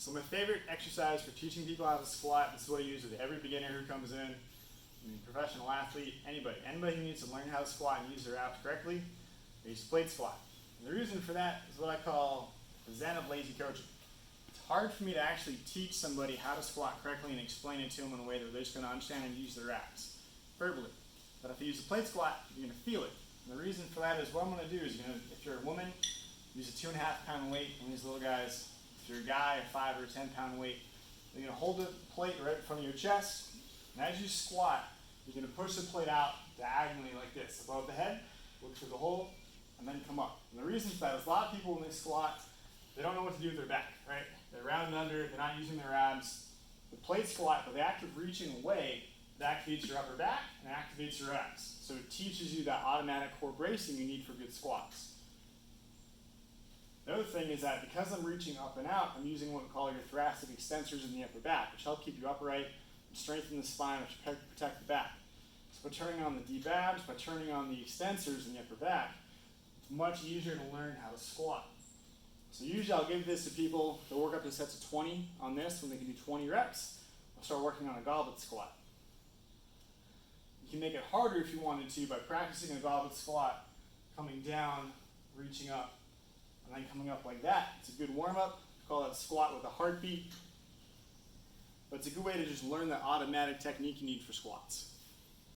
So my favorite exercise for teaching people how to squat, this is what I use with every beginner who comes in, professional athlete, anybody who needs to learn how to squat and use their abs correctly, I use plate squat. And the reason for that is what I call the Zen of Lazy Coaching. It's hard for me to actually teach somebody how to squat correctly and explain it to them in a way that they're just going to understand and use their abs verbally. But if you use a plate squat, you're going to feel it. And the reason for that is what I'm going to do is, if you're a woman, use a 2.5 pound weight on these little guys. If you're a guy, a 5 or 10 pound weight. You're going to hold the plate right in front of your chest, and as you squat, you're going to push the plate out diagonally like this, above the head, look through the hole, and then come up. And the reason for that is a lot of people when they squat, they don't know what to do with their back, right? They're round and under, they're not using their abs. The plate squat, by the act of reaching away, it activates your upper back and activates your abs. So it teaches you that automatic core bracing you need for good squats. The other thing is that because I'm reaching up and out, I'm using what we call your thoracic extensors in the upper back, which help keep you upright, strengthen the spine, which protect the back. So by turning on the deep abs, by turning on the extensors in the upper back, it's much easier to learn how to squat. So usually I'll give this to people, they'll work up to sets of 20 on this. When they can do 20 reps, I'll start working on a goblet squat. You can make it harder if you wanted to by practicing a goblet squat, coming down, reaching up, and then coming up like that. It's a good warm-up. Call that squat with a heartbeat. But it's a good way to just learn the automatic technique you need for squats.